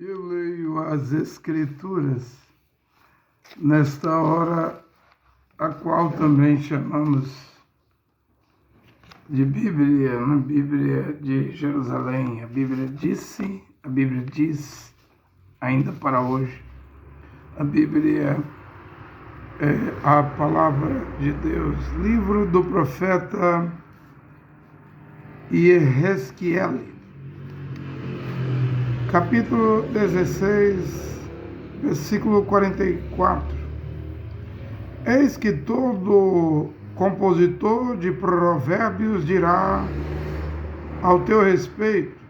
Eu leio as Escrituras nesta hora, a qual também chamamos de Bíblia, na Bíblia de Jerusalém. A Bíblia diz, ainda para hoje, a Bíblia é a palavra de Deus. Livro do profeta Yehezquiel, capítulo 16, versículo 44. Eis que todo compositor de provérbios dirá ao teu respeito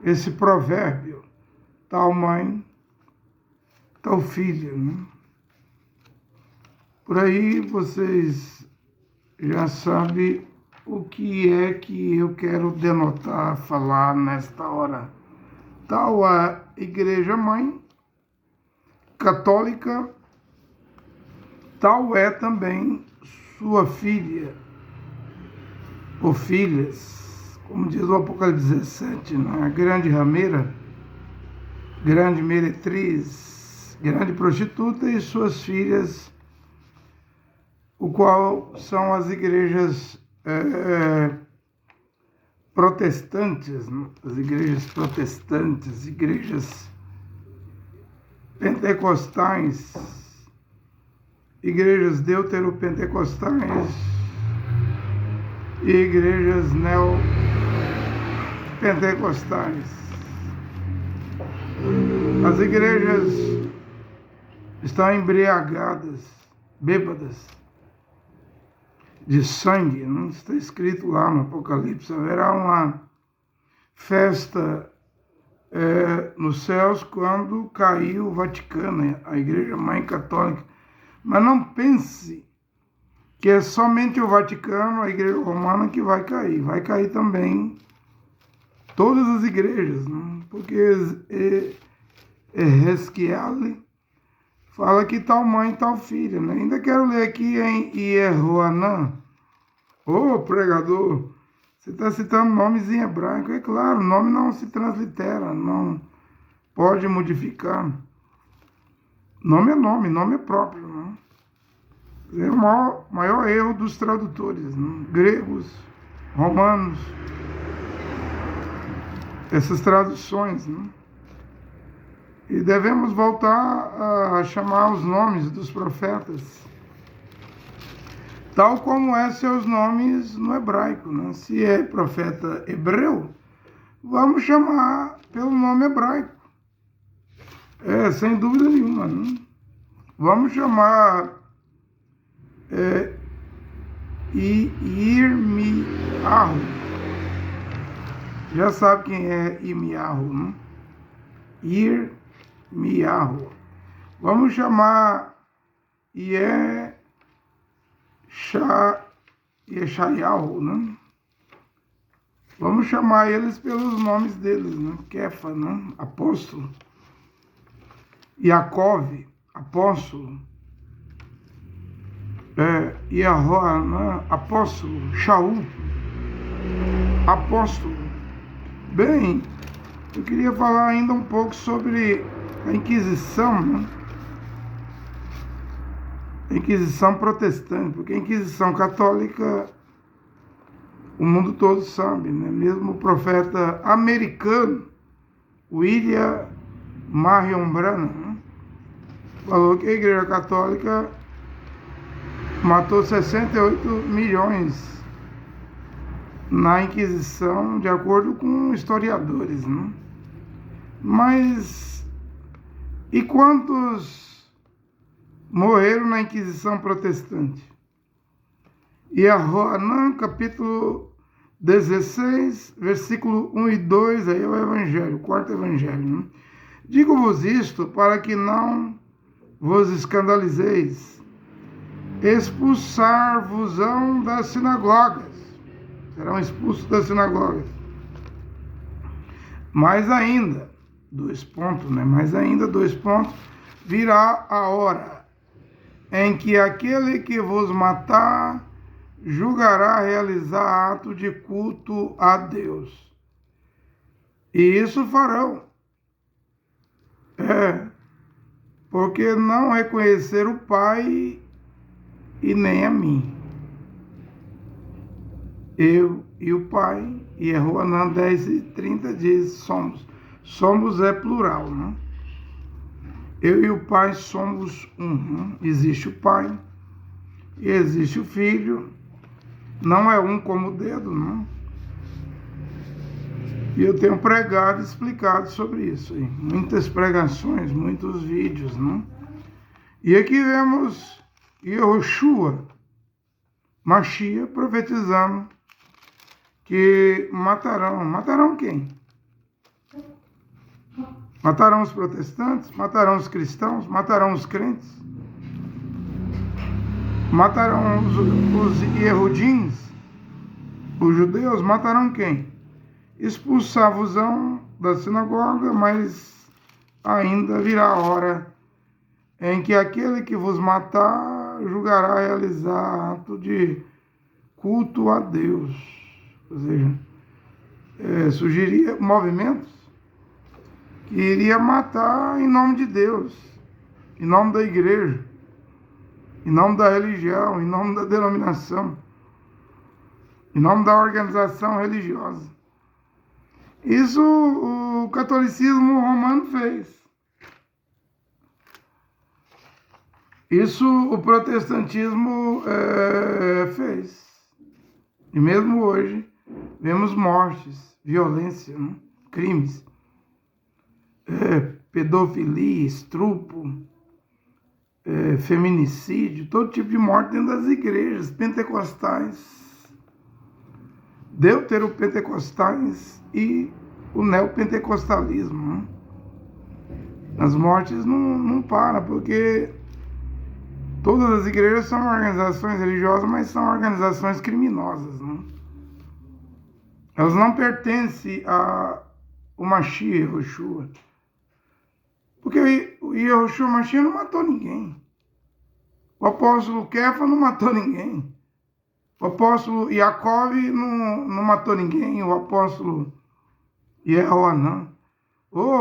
esse provérbio: tal mãe, tal filha, né? Por aí vocês já sabem o que é que eu quero denotar, falar nesta hora. Tal a Igreja Mãe Católica, tal é também sua filha ou filhas, como diz o Apocalipse 17, né? A grande rameira, grande meretriz, grande prostituta e suas filhas, o qual são as igrejas protestantes, né? As igrejas protestantes, igrejas pentecostais, igrejas deuteropentecostais e igrejas neopentecostais. As igrejas estão embriagadas, bêbadas de sangue, não está escrito lá no Apocalipse. Haverá uma festa nos céus quando caiu o Vaticano, a Igreja Mãe Católica. Mas não pense que é somente o Vaticano, a Igreja Romana, que vai cair também todas as igrejas, né? Porque Yehezquiel fala que tal mãe, tal filha, né? Ainda quero ler aqui em Iehoanã. Ô, pregador, você está citando nomes em hebraico. É claro, o nome não se translitera, não pode modificar. Nome é próprio, né? É o maior erro dos tradutores, né? Gregos, romanos, essas traduções, né? E devemos voltar a chamar os nomes dos profetas tal como é seus nomes no hebraico, né? Se é profeta hebreu, vamos chamar pelo nome hebraico. Sem dúvida nenhuma, né? Vamos chamar Irmiarro. Já sabe quem é Irmiarro, né? Irmiarro. Vamos chamar Yeshayahu, né? Vamos chamar eles pelos nomes deles, né? Kefa, né? Apóstolo. Yaakov, apóstolo. Yahoa, né? Apóstolo. Shaul, apóstolo. Bem, eu queria falar ainda um pouco sobre a Inquisição, né? A Inquisição protestante, porque a Inquisição católica o mundo todo sabe, né? Mesmo o profeta americano William Marion Branham, né? Falou que a Igreja Católica matou 68 milhões na Inquisição, de acordo com historiadores, né? Mas e quantos morreram na Inquisição protestante? Iehoanã, capítulo 16, versículo 1 e 2, aí é o Evangelho, o quarto Evangelho, né? Digo-vos isto para que não vos escandalizeis. Expulsar-vos-ão das sinagogas. Serão expulsos das sinagogas. Mais ainda, virá a hora em que aquele que vos matar julgará realizar ato de culto a Deus. E isso farão, Porque não reconhecer o Pai e nem a mim. Eu e o Pai, e Roanã 10:30 diz somos. Somos é plural, né? Eu e o Pai somos um. Né? Existe o Pai e existe o Filho. Não é um como o dedo, não. E eu tenho pregado e explicado sobre isso. Hein? Muitas pregações, muitos vídeos, não? E aqui vemos Yehoshua, Mashiach, profetizando que matarão. Matarão quem? Matarão os protestantes? Matarão os cristãos? Matarão os crentes? Matarão os Yehudins? Os judeus? Matarão quem? Expulsar-vos-ão da sinagoga, mas ainda virá a hora em que aquele que vos matar julgará realizar ato de culto a Deus. Ou seja, surgiria movimentos que iria matar em nome de Deus, em nome da igreja, em nome da religião, em nome da denominação, em nome da organização religiosa. Isso o catolicismo romano fez. Isso o protestantismo fez. E mesmo hoje, vemos mortes, violência, né? Crimes, pedofilia, estupro, feminicídio, todo tipo de morte dentro das igrejas pentecostais, deuteropentecostais e o neopentecostalismo. Né? As mortes não param, porque todas as igrejas são organizações religiosas, mas são organizações criminosas. Né? Elas não pertencem ao Mashiach, Yehoshua. Porque o Yehoshua Mashiach não matou ninguém. O apóstolo Kefa não matou ninguém. O apóstolo Jacob não matou ninguém. O apóstolo Yehoanã.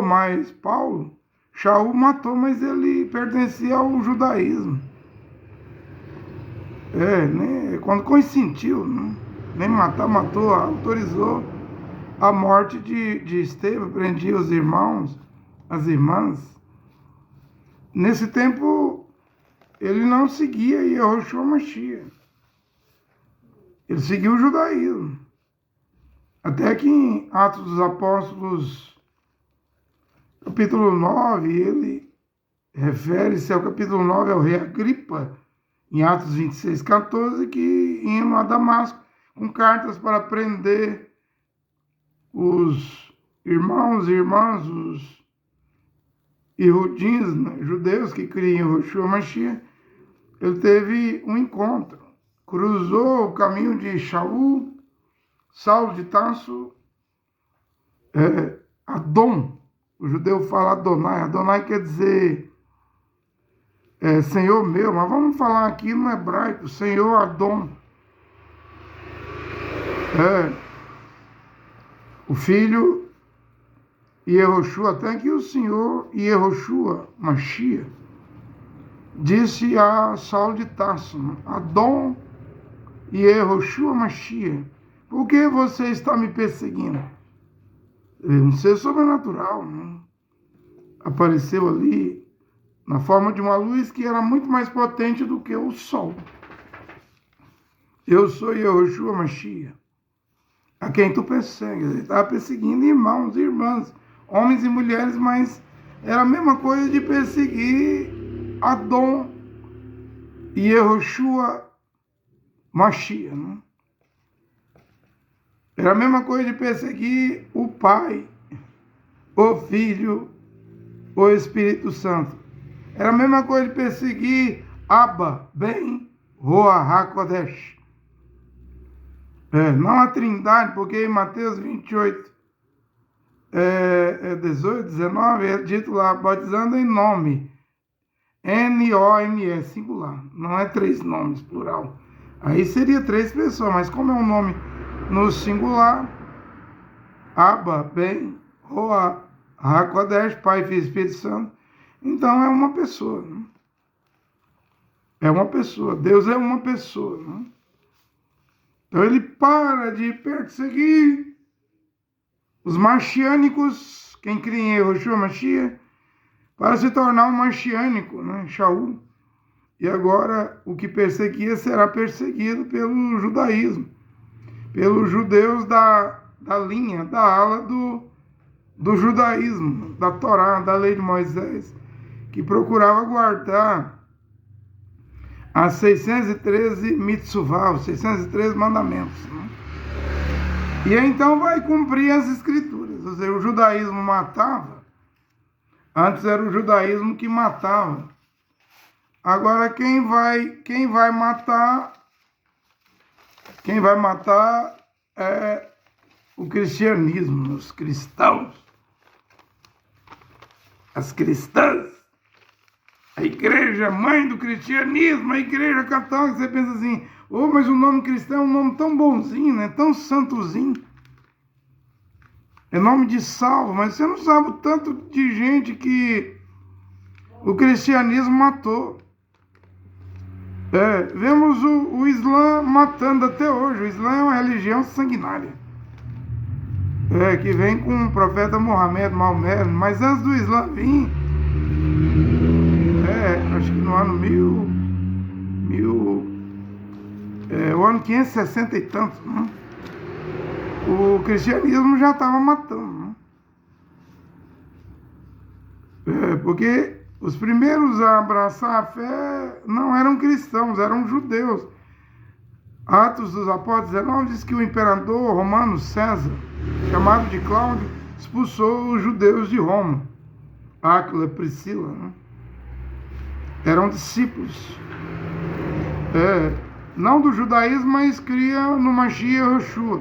Mas Paulo, Shaul matou, mas ele pertencia ao judaísmo. Né? Quando consentiu, né? Nem matar, matou, autorizou a morte de Estevão, prendia os irmãos, as irmãs. Nesse tempo, ele não seguia Yehoshua Mashiach. Ele seguiu o judaísmo. Até que em Atos dos Apóstolos, capítulo 9, ele refere-se ao capítulo 9 ao rei Agripa, em Atos 26:14, que iam a Damasco com cartas para prender os irmãos e irmãs, os Yehudins, né, judeus que criam Yehoshua Mashiach. Ele teve um encontro. Cruzou o caminho de Shaul, Saulo de Tarso, Adom. O judeu fala Adonai. Adonai quer dizer Senhor meu, mas vamos falar aqui no hebraico, Senhor Adom. O filho Yehoshua, até que o Senhor Yehoshua Mashiach disse a Saulo de Tarso, Adom Yehoshua Mashiach, por que você está me perseguindo? Um ser sobrenatural, né? Apareceu ali na forma de uma luz que era muito mais potente do que o sol. Eu sou Yehoshua Mashiach, a quem tu persegues. Ele estava perseguindo irmãos e irmãs, homens e mulheres, mas era a mesma coisa de perseguir Adom e Yehoshua Mashiach, né? Era a mesma coisa de perseguir o Pai, o Filho, o Espírito Santo. Era a mesma coisa de perseguir Abba, Ben, Roah HaKodesh. Não a Trindade, porque em Mateus 28, 18, 19, é dito lá, batizando em nome. N-O-M-E, singular. Não é 3 nomes, plural. Aí seria 3 pessoas, mas como é um nome no singular, Abba, Ben, Roah HaKodesh, Pai, Filho e Espírito Santo. Então é uma pessoa. Né? É uma pessoa. Deus é uma pessoa. Né? Então ele para de perseguir os marciânicos, quem cria em Yehoshua Mashiach, para se tornar um marciânico, né? Shaul. E agora o que perseguia será perseguido pelo judaísmo, pelos judeus da linha, da ala do judaísmo, da Torá, da lei de Moisés, que procurava guardar as 613 mitzvah, os 613 mandamentos. Né? E então vai cumprir as escrituras. Ou seja, o judaísmo matava. Antes era o judaísmo que matava. Agora quem vai matar é o cristianismo, os cristãos, as cristãs, a igreja mãe do cristianismo, a igreja católica. Você pensa assim, mas o nome cristão é um nome tão bonzinho, né? Tão santozinho. É nome de salvo, mas você não sabe o tanto de gente que o cristianismo matou. Vemos o Islã matando até hoje. O Islã é uma religião sanguinária. Que vem com o profeta Maomé. Mas antes do Islã vir, acho que no ano o ano 560 e tanto, né? O cristianismo já estava matando. Né? Porque os primeiros a abraçar a fé não eram cristãos, eram judeus. Atos dos Apóstolos 19 diz que o imperador romano César, chamado de Cláudio, expulsou os judeus de Roma. Áquila e Priscila, né? Eram discípulos. Não do judaísmo, mas cria no Mashiach Yehoshua.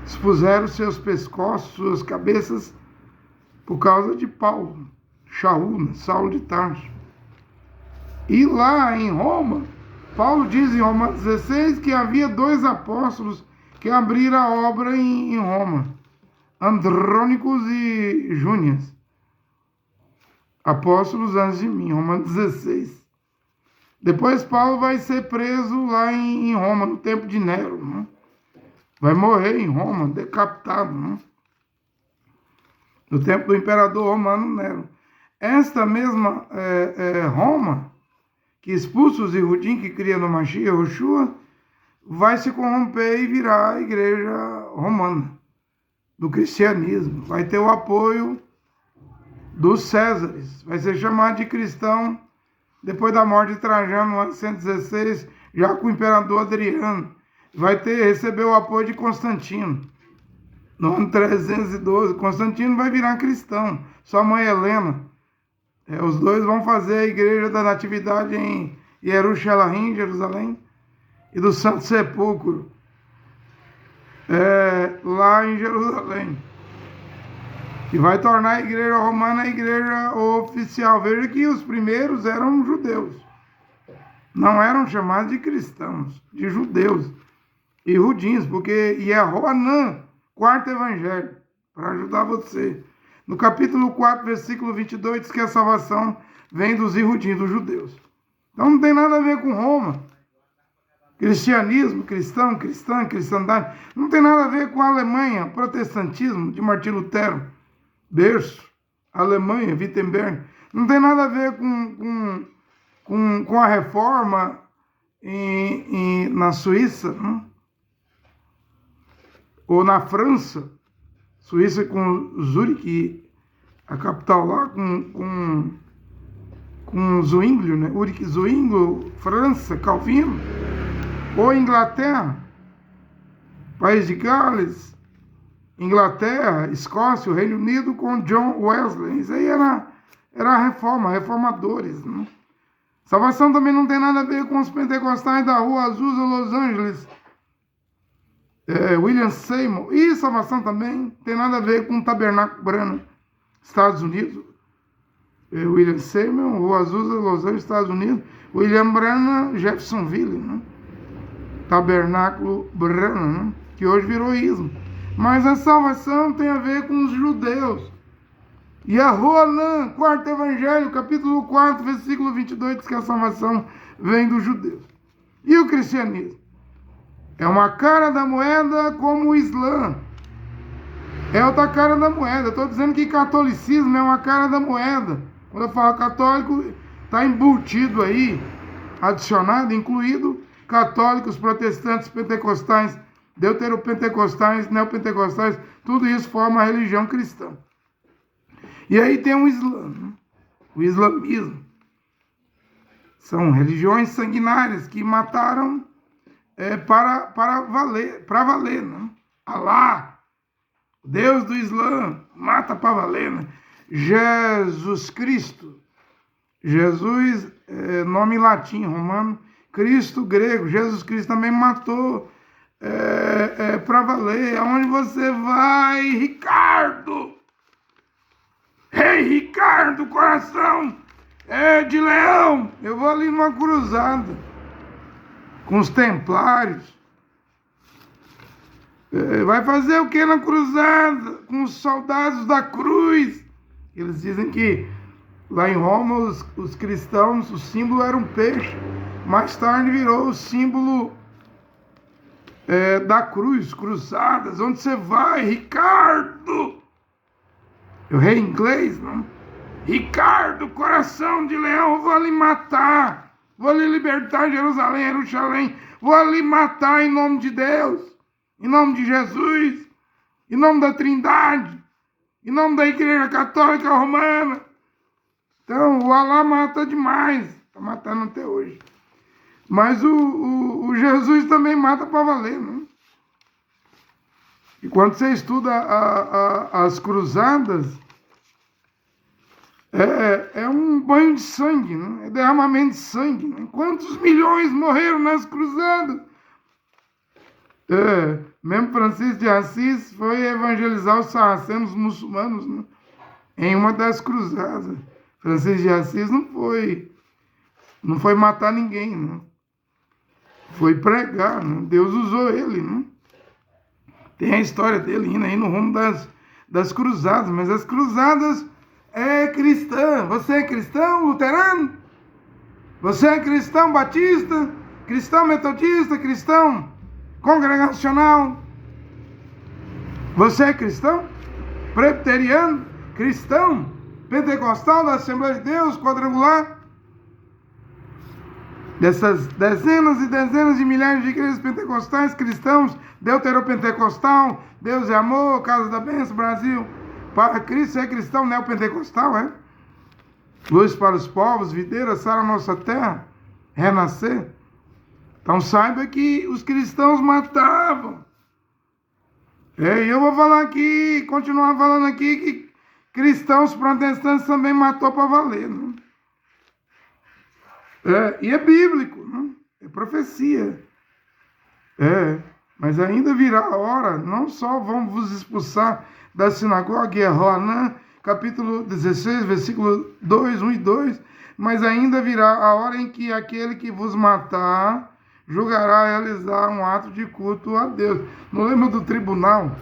Expuseram seus pescoços, suas cabeças, por causa de Paulo, Shaul, né? Saulo de Tarso. E lá em Roma, Paulo diz em Roma 16 que havia 2 apóstolos que abriram a obra em Roma, Andrônicos e Júnias. Apóstolos antes de mim, Roma 16. Depois Paulo vai ser preso lá em Roma, no tempo de Nero. Né? Vai morrer em Roma, decapitado. Né? No tempo do imperador romano Nero. Esta mesma Roma, que expulsa os Yehudim, que cria no Mashiach Yehoshua, vai se corromper e virar a igreja romana, do cristianismo. Vai ter o apoio dos Césares. Vai ser chamado de cristão depois da morte de Trajano, no ano 116, já com o imperador Adriano. Vai receber o apoio de Constantino. No ano 312, Constantino vai virar cristão. Sua mãe Helena. Os dois vão fazer a igreja da Natividade em Jerusalém, e do Santo Sepulcro, lá em Jerusalém. E vai tornar a igreja romana a igreja oficial. Veja que os primeiros eram judeus. Não eram chamados de cristãos, de judeus. E Rudins, porque Yehoanã, 4º evangelho, para ajudar você. No capítulo 4, versículo 22, diz que a salvação vem dos Yehudim, dos judeus. Então não tem nada a ver com Roma. Cristianismo, cristão, cristã, cristandade. Não tem nada a ver com a Alemanha, protestantismo de Martim Lutero, berço, Alemanha, Wittenberg. Não tem nada a ver com a reforma na Suíça, né? Ou na França. Suíça com Zurique, a capital lá, com Zwinglio, né? Ulrich Zwinglio, França, Calvino. Ou Inglaterra, País de Gales, Inglaterra, Escócia, o Reino Unido com John Wesley. Isso aí era a reforma, reformadores. Né? Salvação também não tem nada a ver com os pentecostais da Rua Azusa, Los Angeles. William Seymour. E salvação também tem nada a ver com o Tabernáculo Branham, Estados Unidos. William Seymour, Rua Azusa, Los Angeles, Estados Unidos. William Branham, Jeffersonville. Né? Tabernáculo Branham, né? Que hoje virou ismo. Mas a salvação tem a ver com os judeus. E a Roanã, quarto evangelho, capítulo 4, versículo 22, diz que a salvação vem dos judeus. E o cristianismo? É uma cara da moeda como o Islã. É outra cara da moeda. Estou dizendo que catolicismo é uma cara da moeda. Quando eu falo católico, está embutido aí, adicionado, incluído católicos, protestantes, pentecostais, deuteropentecostais, neopentecostais, tudo isso forma a religião cristã. E aí tem o Islã, né? O islamismo. São religiões sanguinárias que mataram para valer, né? Alá, Deus do Islã, mata para valer, né? Jesus Cristo, Jesus é nome latim, romano, Cristo grego, Jesus Cristo também matou para valer. Aonde você vai, Ricardo? Ei, Ricardo, coração de leão, eu vou ali numa cruzada com os templários. Vai fazer o que na cruzada? Com os soldados da cruz. Eles dizem que lá em Roma os cristãos, o símbolo era um peixe. Mais tarde virou o símbolo da cruz, cruzadas. Onde você vai, Ricardo? Eu rei inglês, não? Ricardo, coração de leão, eu vou ali matar. Vou ali libertar Jerusalém, vou ali matar em nome de Deus, em nome de Jesus, em nome da Trindade, em nome da Igreja Católica Romana. Então, o Alá mata demais, está matando até hoje. Mas o Jesus também mata para valer, né? E quando você estuda as cruzadas, é um banho de sangue, né? É derramamento de sangue. Né? Quantos milhões morreram nas cruzadas? Mesmo Francisco de Assis foi evangelizar os sarracenos muçulmanos, né? Em uma das cruzadas. Francisco de Assis não foi matar ninguém, né? Foi pregar, né? Deus usou ele, né? Tem a história dele indo aí no rumo das cruzadas, mas as cruzadas é cristã. Você é cristão luterano? Você é cristão batista? Cristão metodista? Cristão congregacional? Você é cristão presbiteriano? Cristão pentecostal da Assembleia de Deus quadrangular? Dessas dezenas e dezenas de milhares de igrejas pentecostais, cristãos, deuteropentecostal, Deus é amor, Casa da Bênção, Brasil, para Cristo, é cristão neopentecostal, é? Luz para os povos, videira, sara a nossa terra, renascer. Então saiba que os cristãos matavam. E eu vou falar aqui, continuar falando aqui, que cristãos protestantes também matou para valer, né? E é bíblico, né? É profecia. Mas ainda virá a hora, não só vão vos expulsar da sinagoga, é Roanã, capítulo 16, versículo 2, 1 e 2, mas ainda virá a hora em que aquele que vos matar julgará realizar um ato de culto a Deus. Não lembra do tribunal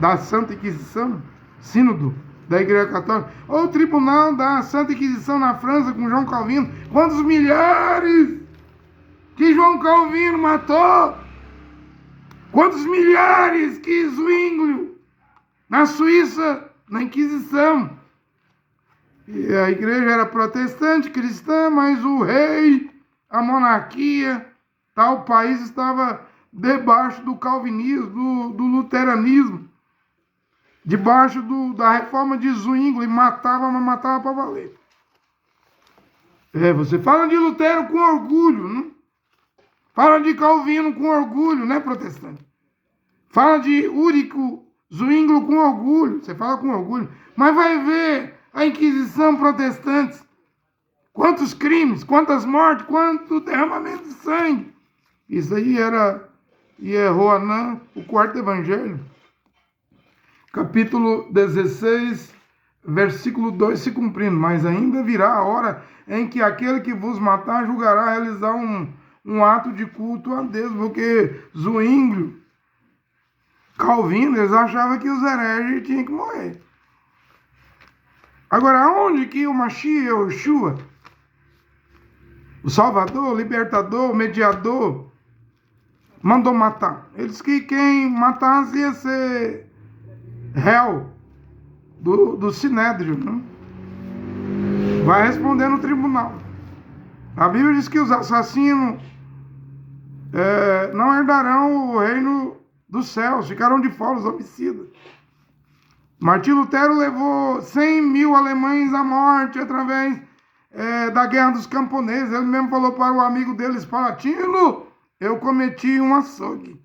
da Santa Inquisição? Sínodo da Igreja Católica? Ou o tribunal da Santa Inquisição na França com João Calvino? Quantos milhares que João Calvino matou? Quantos milhares que Zwinglio na Suíça, na Inquisição? E a igreja era protestante, cristã, mas o rei, a monarquia, tal país estava debaixo do calvinismo, do luteranismo, debaixo da reforma de Zwinglio, e matava, mas matava para valer. Você fala de Lutero com orgulho, né? Fala de Calvino com orgulho, né, protestante? Fala de Úrico Zwinglio com orgulho, você fala com orgulho, mas vai ver a Inquisição protestante, quantos crimes, quantas mortes, quanto derramamento de sangue. Isso aí era Roanã, o quarto evangelho, capítulo 16, versículo 2 se cumprindo. Mas ainda virá a hora em que aquele que vos matar julgará realizar um ato de culto a Deus, porque Zwinglio, Calvino, eles achavam que os hereges tinham que morrer. Agora, aonde que o Mashiach, o Yeshua, o Salvador, o Libertador, o Mediador, mandou matar? Ele disse que quem matasse ia ser réu do Sinédrio, né? Vai responder no tribunal. A Bíblia diz que os assassinos não herdarão o reino dos céus, ficarão de fora os homicidas. Martim Lutero levou 100 mil alemães à morte através da guerra dos camponeses. Ele mesmo falou para o amigo deles, Palatino, eu cometi um açougue.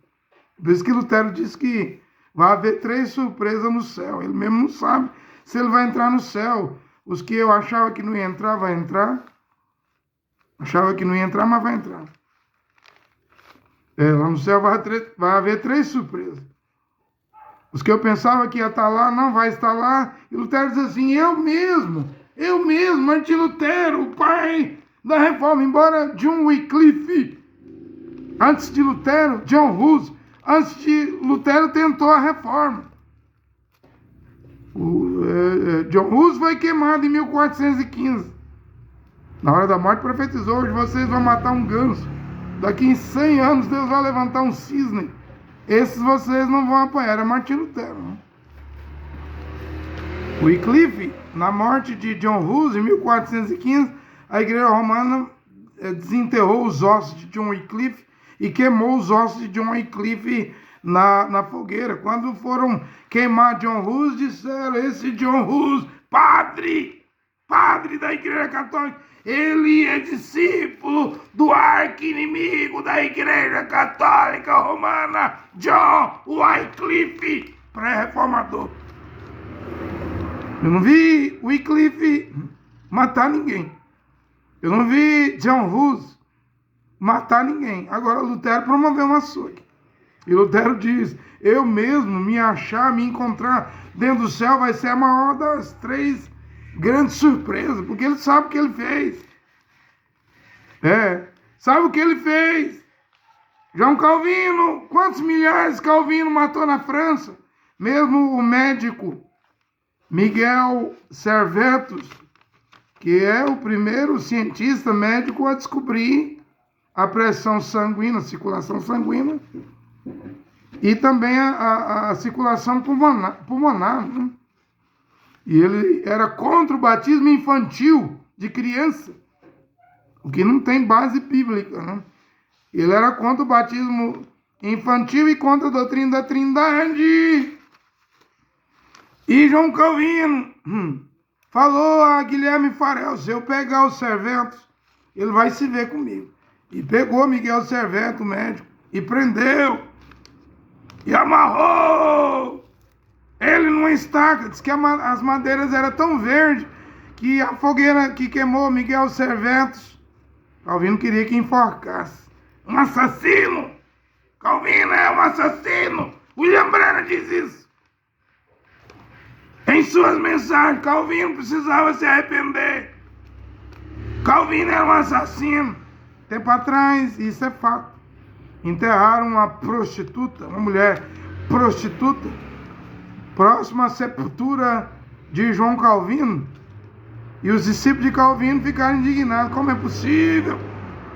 Por isso que Lutero disse que vai haver 3 surpresas no céu. Ele mesmo não sabe se ele vai entrar no céu. Os que eu achava que não ia entrar, vai entrar. Achava que não ia entrar, mas vai entrar. Lá no céu vai haver 3 surpresas. Os que eu pensava que ia estar lá, não vai estar lá. E Lutero diz assim, eu mesmo, Martim Lutero, o pai da reforma. Embora John Wycliffe, antes de Lutero, John Hus, antes de Lutero tentou a reforma. John Hus foi queimado em 1415. Na hora da morte profetizou, hoje vocês vão matar um ganso. Daqui em 100 anos Deus vai levantar um cisne. Esses vocês não vão apanhar. Era Martim Lutero. Né? Wycliffe, na morte de John Hus, em 1415, a igreja romana desenterrou os ossos de John Wycliffe e queimou os ossos de John Wycliffe na fogueira. Quando foram queimar John Hus, disseram, esse John Hus, padre da igreja católica, ele é discípulo do arqui-inimigo da igreja católica romana, John Wycliffe, pré-reformador. Eu não vi Wycliffe matar ninguém. Eu não vi John Hus matar ninguém. Agora Lutero promoveu um açougue. E Lutero diz, eu mesmo me encontrar dentro do céu vai ser a maior das 3 grandes surpresas, porque ele sabe o que ele fez. Sabe o que ele fez? João Calvino, quantos milhares Calvino matou na França? Mesmo o médico Miguel Servetus, que é o primeiro cientista médico a descobrir a pressão sanguínea, a circulação sanguínea, e também a circulação pulmonar, né? E ele era contra o batismo infantil de criança, o que não tem base bíblica, né? Ele era contra o batismo infantil e contra a doutrina da Trindade. E João Calvino falou a Guilherme Farel, se eu pegar os Serventos, ele vai se ver comigo. E pegou Miguel Serveto, o médico, e prendeu, e amarrou ele numa estaca. Diz que as madeiras eram tão verdes que a fogueira que queimou Miguel Servetos, Calvino queria que enforcasse. Um assassino! Calvino é um assassino! William Branham diz isso. Em suas mensagens, Calvino precisava se arrepender. Calvino era um assassino. Tempo atrás, isso é fato, enterraram uma prostituta, uma mulher prostituta, próxima à sepultura de João Calvino. E os discípulos de Calvino ficaram indignados. Como é possível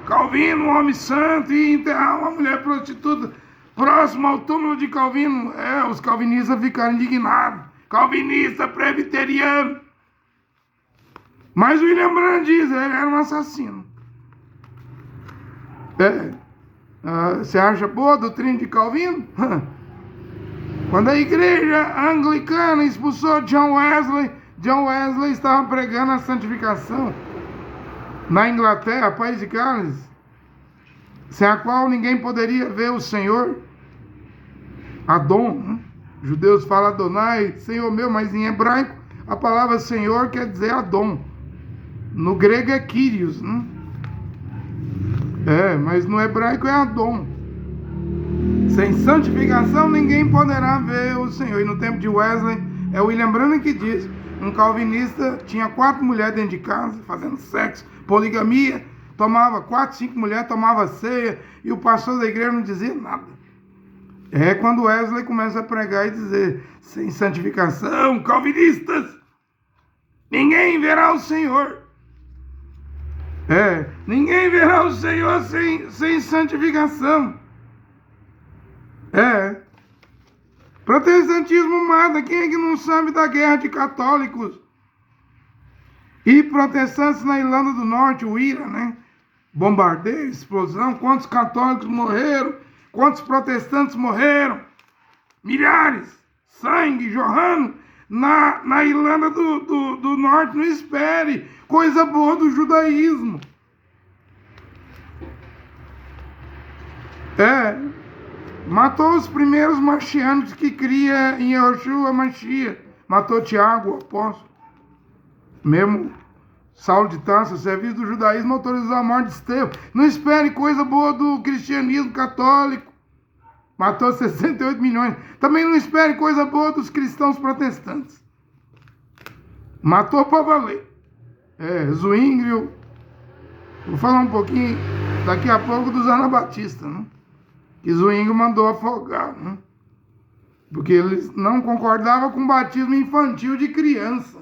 Calvino, um homem santo, e enterrar uma mulher prostituta próximo ao túmulo de Calvino? Os calvinistas ficaram indignados. Calvinista, presbiteriano. Mas William Branham diz, ele era um assassino. Você acha boa a doutrina de Calvino? Quando a igreja anglicana expulsou John Wesley estava pregando a santificação na Inglaterra, país de Gales, sem a qual ninguém poderia ver o Senhor. Adon, né? Os judeus falam Adonai, Senhor meu, mas em hebraico a palavra Senhor quer dizer Adon. No grego é Kyrios, né? Mas no hebraico é Adon. Sem santificação ninguém poderá ver o Senhor. E no tempo de Wesley, é William Branham que diz, um calvinista tinha 4 mulheres dentro de casa, fazendo sexo, poligamia, tomava 4, 5 mulheres, tomava ceia, e o pastor da igreja não dizia nada. É quando Wesley começa a pregar e dizer, sem santificação, calvinistas, Ninguém verá o Senhor. Ninguém verá o Senhor sem santificação. Protestantismo mata. Quem é que não sabe da guerra de católicos e protestantes na Irlanda do Norte, o IRA, né? Bombardeio, explosão. Quantos católicos morreram? Quantos protestantes morreram? Milhares. Sangue jorrando na Irlanda do Norte. Não espere coisa boa do judaísmo. Matou os primeiros marcianos que cria em Yehoshua Mashiach. Matou Tiago, o apóstolo. Mesmo Saulo de Tarso, o serviço do judaísmo autorizou a morte de Estevão. Não espere coisa boa do cristianismo católico. Matou 68 milhões. Também não espere coisa boa dos cristãos protestantes. Matou para valer. Zwinglio. Vou falar um pouquinho daqui a pouco dos anabatistas, né? Que Zwinglio mandou afogar, né? Porque eles não concordavam com o batismo infantil de criança.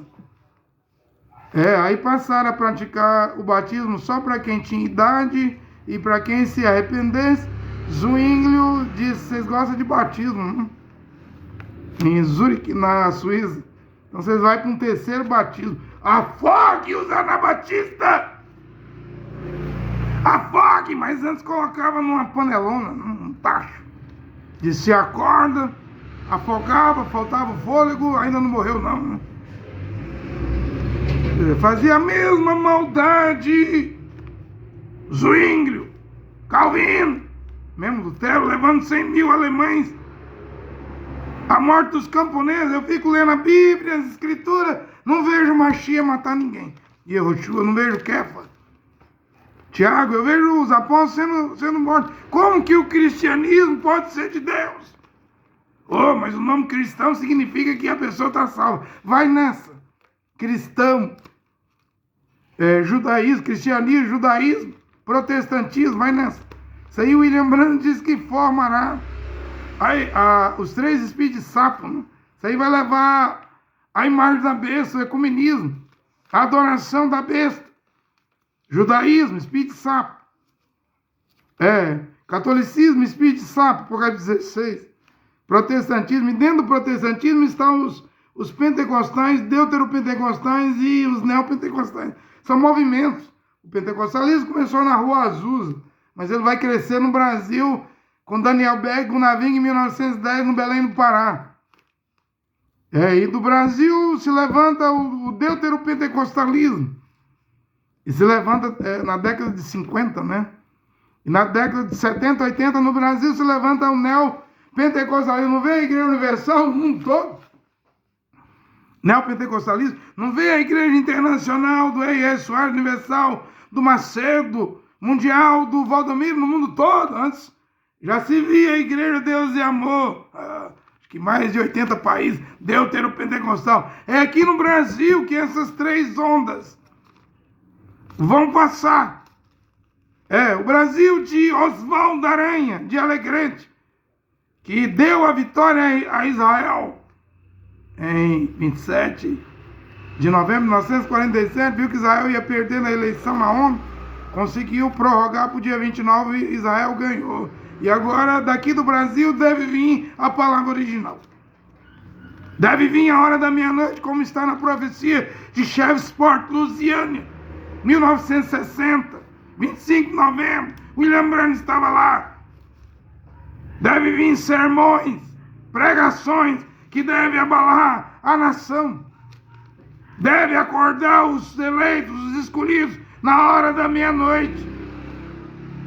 Aí passaram a praticar o batismo só para quem tinha idade e para quem se arrependesse. Zwinglio disse: vocês gostam de batismo, né? Em Zurique, na Suíça. Então vocês vão para um terceiro batismo. Afogue os anabatistas! Afogue! Mas antes colocava numa panelona, num tacho. Disse: acorda, afogava, faltava fôlego, ainda não morreu não, né? Fazia a mesma maldade. Zwinglio, Calvino, mesmo Lutero, levando 100 mil alemães. A morte dos camponeses. Eu fico lendo a Bíblia, as escrituras, não vejo Mashiach matar ninguém. E Yehoshua, não vejo Kefa, Tiago, eu vejo os apóstolos sendo mortos. Como que o cristianismo pode ser de Deus? Mas o nome cristão significa que a pessoa está salva. Vai nessa. Cristão, judaísmo, cristianismo, judaísmo, protestantismo, vai nessa. Isso aí o William Branham diz que formará os 3 espíritos de sapo, né? Isso aí vai levar a imagem da besta, o ecumenismo, a adoração da besta. Judaísmo, espírito de sapo. Catolicismo, espírito de sapo, Apocalipse 16. Protestantismo, e dentro do protestantismo estão os pentecostais, deuteropentecostais e os neopentecostais. São movimentos. O pentecostalismo começou na Rua Azusa, mas ele vai crescer no Brasil com Daniel Berg, com Naving em 1910 no Belém do Pará. E do Brasil se levanta o deuteropentecostalismo. E se levanta na década de 50, né? E na década de 70, 80 no Brasil se levanta o neopentecostalismo. Não vê a Igreja Universal no mundo todo? Neopentecostalismo. Não vê a Igreja Internacional do R.S. Soares Universal, do Macedo, Mundial, do Valdomiro no mundo todo. Antes já se via a Igreja Deus e Amor. Acho que mais de 80 países, deuteropentecostal. É aqui no Brasil que essas 3 ondas vão passar. O Brasil de Oswaldo Aranha, de Alegrete, que deu a vitória a Israel em 27 de novembro de 1947, viu que Israel ia perder na eleição na ONU, conseguiu prorrogar para o dia 29 e Israel ganhou. E agora, daqui do Brasil, deve vir a palavra original. Deve vir a hora da meia-noite, como está na profecia de Shreveport, Louisiana, 1960, 25 de novembro. William Branham estava lá. Deve vir sermões, pregações que devem abalar a nação. Deve acordar os eleitos, os escolhidos, na hora da meia-noite.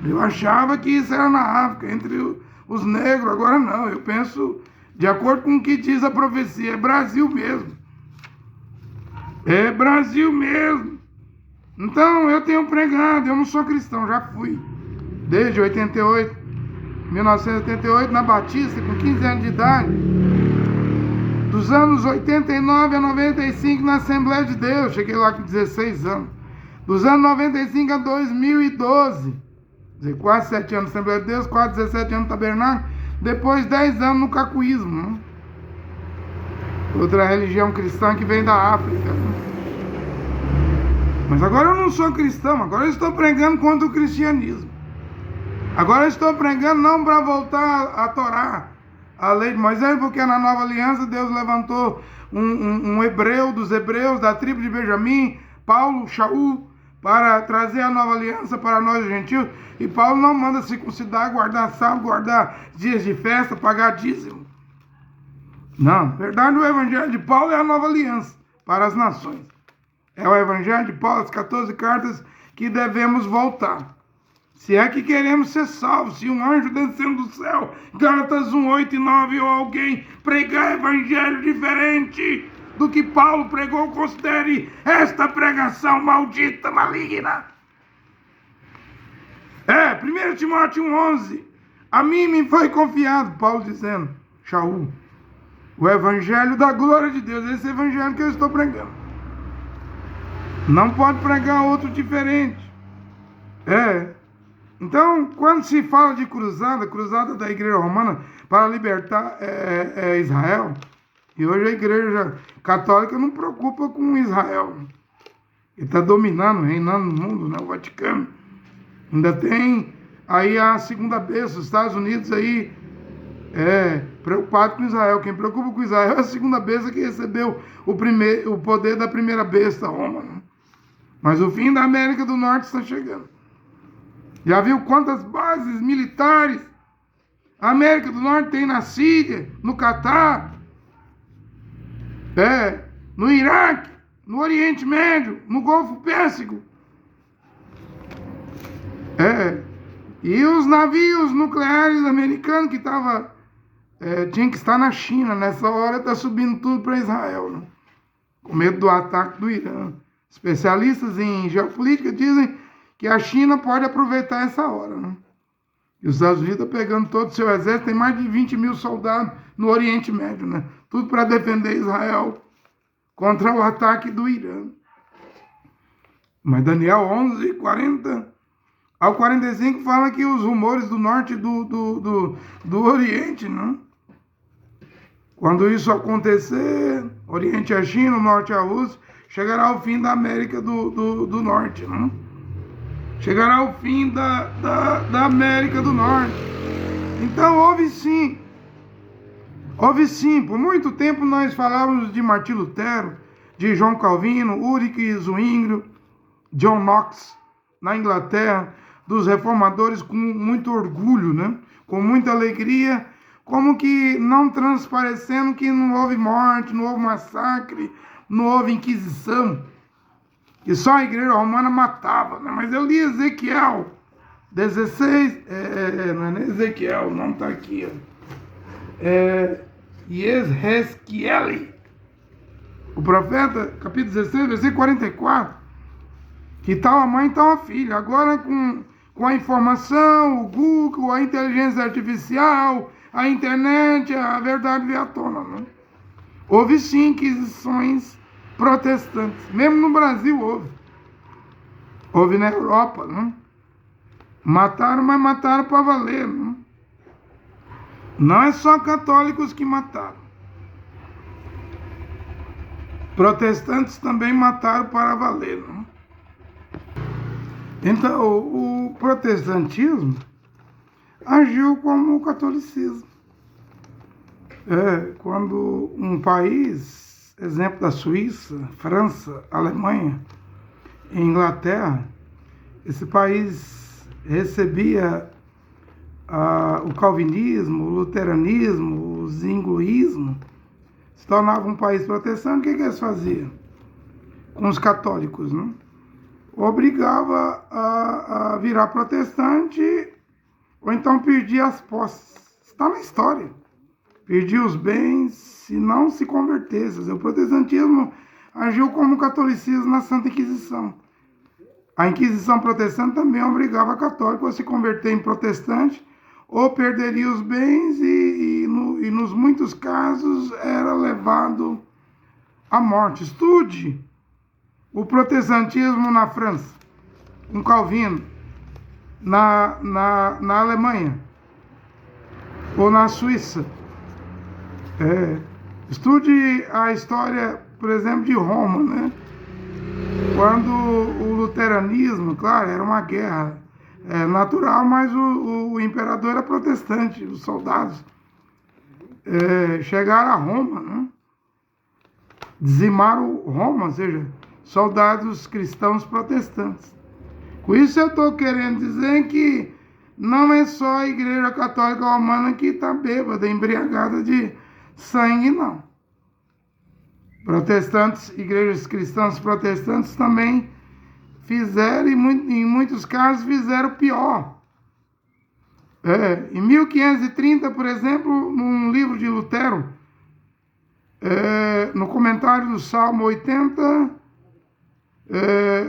Eu achava que isso era na África, entre os negros. Agora não, eu penso de acordo com o que diz a profecia. É Brasil mesmo. É Brasil mesmo. Então eu tenho pregado, eu não sou cristão, já fui. Desde 1988, na Batista, com 15 anos de idade. Dos anos 89 a 95 na Assembleia de Deus, cheguei lá com 16 anos. Dos anos 95 a 2012, quase 7 anos na Assembleia de Deus, quase 17 anos no Tabernáculo, depois 10 anos no cacuísmo, né? Outra religião cristã que vem da África, né? Mas agora eu não sou cristão, agora eu estou pregando contra o cristianismo. Agora eu estou pregando não para voltar a Torá, a lei de Moisés, porque na nova aliança Deus levantou um hebreu dos hebreus, da tribo de Benjamim, Paulo, Shaul, para trazer a nova aliança para nós gentios. E Paulo não manda circuncidar, guardar sábado, guardar dias de festa, pagar dízimo. Não, na verdade o evangelho de Paulo é a nova aliança para as nações. É o evangelho de Paulo, as 14 cartas que devemos voltar. Se é que queremos ser salvos, se um anjo descendo do céu, Gálatas 1, 8 e 9, ou alguém pregar evangelho diferente do que Paulo pregou, considere esta pregação maldita, maligna. 1 Timóteo 1,11. A mim me foi confiado, Paulo dizendo, Shaul, o evangelho da glória de Deus, esse evangelho que eu estou pregando. Não pode pregar outro diferente. Então, quando se fala de cruzada da igreja romana para libertar Israel, e hoje a igreja católica não preocupa com Israel. Ele está dominando, reinando no mundo, né? O Vaticano. Ainda tem aí a segunda besta, os Estados Unidos aí preocupado com Israel. Quem preocupa com Israel é a segunda besta que recebeu o poder da primeira besta, Roma. Né? Mas o fim da América do Norte está chegando. Já viu quantas bases militares a América do Norte tem na Síria, no Catar, no Iraque, no Oriente Médio, no Golfo Pérsico. E os navios nucleares americanos que tinha que estar na China, nessa hora está subindo tudo para Israel, né? Com medo do ataque do Irã. Especialistas em geopolítica dizem que a China pode aproveitar essa hora, né? E os Estados Unidos estão pegando todo o seu exército, tem mais de 20 mil soldados no Oriente Médio, né? Tudo para defender Israel contra o ataque do Irã. Mas Daniel 11, 40 ao 45 fala que os rumores do norte do Oriente, né? Quando isso acontecer, Oriente é a China, o Norte é a Rússia, chegará o fim da América do Norte, né? Chegará o fim da América do Norte. Então houve sim, por muito tempo nós falávamos de Martim Lutero, de João Calvino, Ulrich Zwingli, John Knox, na Inglaterra, dos reformadores com muito orgulho, né? Com muita alegria, como que não transparecendo que não houve morte, não houve massacre, não houve inquisição, que só a igreja romana matava, né? Mas eu li Ezequiel 16, não é nem Ezequiel, não está aqui, Yesreskiel, o profeta, capítulo 16, versículo 44, que tal a mãe, tal a filha. Agora com a informação, o Google, a inteligência artificial, a internet, a verdade veio à tona, né? Houve sim inquisições protestantes, mesmo no Brasil houve na Europa, né? Mataram, mas mataram para valer, né? Não é só católicos que mataram, protestantes também mataram para valer, né? Então o protestantismo agiu como o catolicismo. Quando um país, exemplo da Suíça, França, Alemanha, Inglaterra, esse país recebia o calvinismo, o luteranismo, o zwingliismo, se tornava um país protestante, o que eles faziam com os católicos, né? Obrigava a virar protestante ou então perdia as posses. Está na história. Perdia os bens se não se convertesse. O protestantismo agiu como o catolicismo na Santa Inquisição. A Inquisição protestante também obrigava católico a se converter em protestante ou perderia os bens e nos muitos casos era levado à morte. Estude o protestantismo na França, com Calvino, na Alemanha ou na Suíça. Estude a história, por exemplo, de Roma, né? Quando o luteranismo, claro, era uma guerra natural, mas o imperador era protestante, os soldados chegaram a Roma, né? Dizimaram Roma, ou seja, soldados cristãos protestantes. Com isso eu estou querendo dizer que não é só a Igreja Católica Romana que está bêbada, embriagada de sangue, não. Protestantes, igrejas cristãs protestantes também fizeram, e em muitos casos fizeram pior. Em 1530, por exemplo, num livro de Lutero, no comentário do Salmo 80,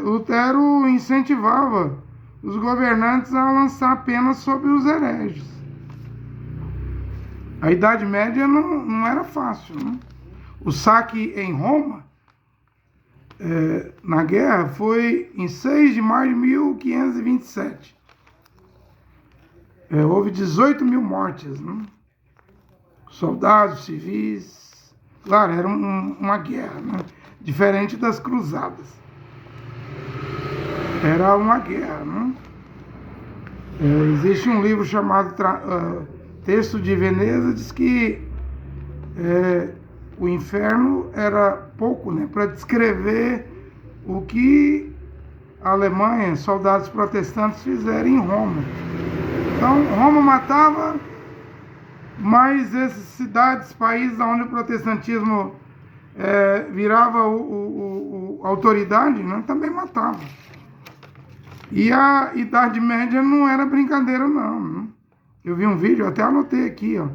Lutero incentivava os governantes a lançar penas sobre os hereges. A Idade Média não era fácil, né? O saque em Roma, na guerra, foi em 6 de maio de 1527. Houve 18 mil mortes, né? Soldados, civis. Claro, era uma guerra, né? Diferente das cruzadas. Era uma guerra, né? Existe um livro chamado Texto de Veneza, diz que o inferno era pouco, né, para descrever o que a Alemanha, soldados protestantes, fizeram em Roma. Então, Roma matava, mas essas cidades, países onde o protestantismo virava a autoridade, né, também matava. E a Idade Média não era brincadeira, não, né? Eu vi um vídeo, até anotei aqui, ó.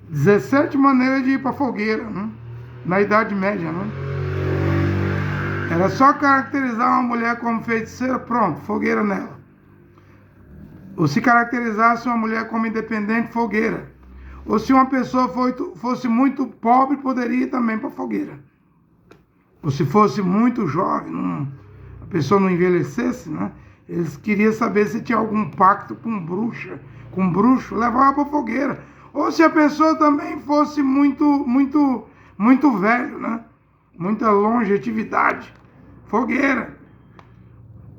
17 maneiras de ir para fogueira, né? Na Idade Média, né? Era só caracterizar uma mulher como feiticeira, pronto, fogueira nela. Ou se caracterizasse uma mulher como independente, fogueira. Ou se uma pessoa fosse muito pobre, poderia ir também para fogueira. Ou se fosse muito jovem, a pessoa não envelhecesse, né? Eles queriam saber se tinha algum pacto com bruxo, levava para fogueira. Ou se a pessoa também fosse muito velho, né? Muita longevidade, fogueira.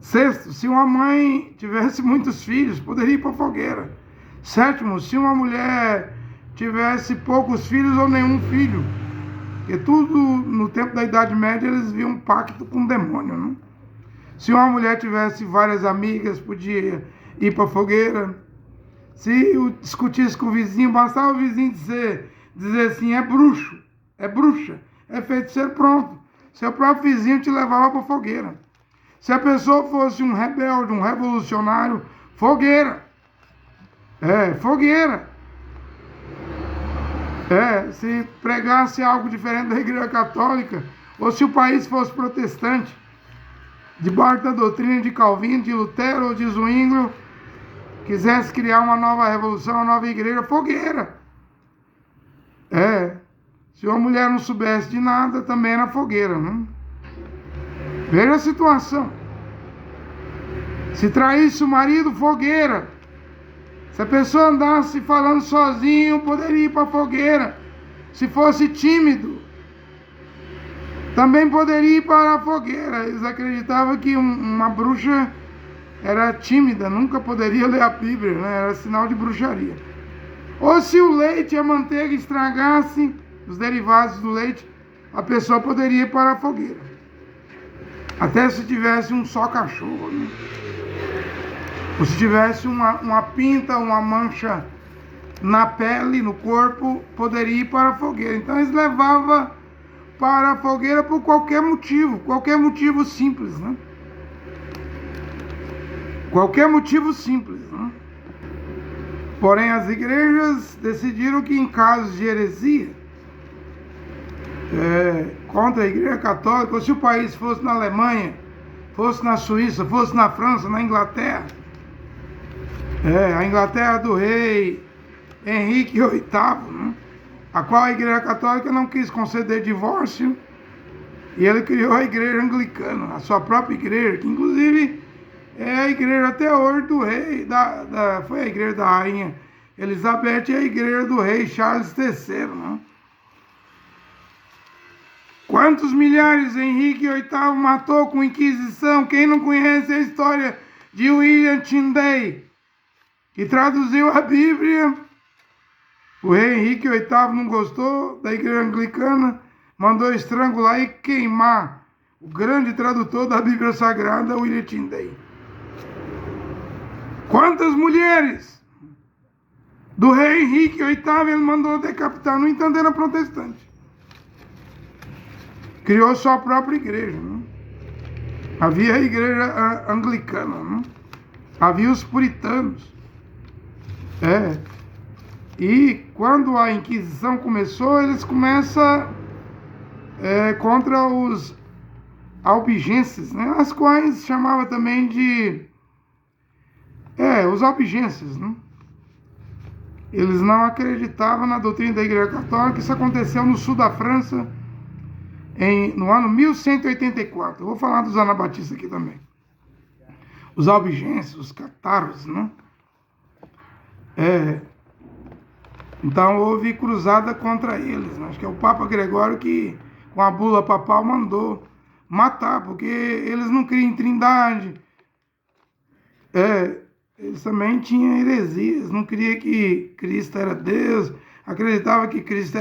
Sexto, se uma mãe tivesse muitos filhos, poderia ir para fogueira. Sétimo, se uma mulher tivesse poucos filhos ou nenhum filho, porque tudo no tempo da Idade Média eles viam um pacto com o demônio, né? Se uma mulher tivesse várias amigas, podia ir para fogueira. Se discutisse com o vizinho, bastava o vizinho dizer assim, é bruxo, é bruxa, é feiticeiro, pronto. Seu próprio vizinho te levava para fogueira. Se a pessoa fosse um rebelde, um revolucionário, fogueira. Fogueira. Se pregasse algo diferente da Igreja Católica, ou se o país fosse protestante, debaixo da doutrina de Calvino, de Lutero ou de Zwinglio, quisesse criar uma nova revolução, uma nova igreja, fogueira. Se uma mulher não soubesse de nada, também era fogueira, né? Veja a situação. Se traísse o marido, fogueira. Se a pessoa andasse falando sozinho, poderia ir para a fogueira. Se fosse tímido, também poderia ir para a fogueira. Eles acreditavam que uma bruxa era tímida, nunca poderia ler a Bíblia, né? Era sinal de bruxaria. Ou se o leite e a manteiga estragassem, os derivados do leite, a pessoa poderia ir para a fogueira. Até se tivesse um só cachorro, né? Ou se tivesse uma pinta, uma mancha na pele, no corpo, poderia ir para a fogueira. Então eles levavam para a fogueira por qualquer motivo simples, né? Qualquer motivo simples, né? Porém, as igrejas decidiram que em casos de heresia contra a Igreja Católica, ou se o país fosse na Alemanha, fosse na Suíça, fosse na França, na Inglaterra, a Inglaterra do rei Henrique VIII, né? A qual a Igreja Católica não quis conceder divórcio, e ele criou a Igreja Anglicana, a sua própria igreja, que inclusive é a igreja até hoje do rei, foi a igreja da rainha Elizabeth e a igreja do rei Charles III, né? Quantos milhares Henrique VIII matou com Inquisição? Quem não conhece a história de William Tyndale, que traduziu a Bíblia? O rei Henrique VIII não gostou da igreja anglicana, mandou estrangular e queimar o grande tradutor da Bíblia Sagrada, William Tyndale. Quantas mulheres do rei Henrique VIII ele mandou decapitar? No entanto, era protestante. Criou sua própria igreja. Não? Havia a igreja anglicana. Não? Havia os puritanos. E quando a Inquisição começou, eles começam contra os albigenses, né? As quais chamava também de os albigenses, né? Eles não acreditavam na doutrina da Igreja Católica. Isso aconteceu no sul da França no ano 1184. Eu vou falar dos anabatistas aqui também. Os albigenses, os catarros, né? Então houve cruzada contra eles, né? Acho que é o Papa Gregório que, com a bula papal, mandou matar, porque eles não criam em trindade. Eles também tinham heresias, não criam que Cristo era Deus, acreditava que Cristo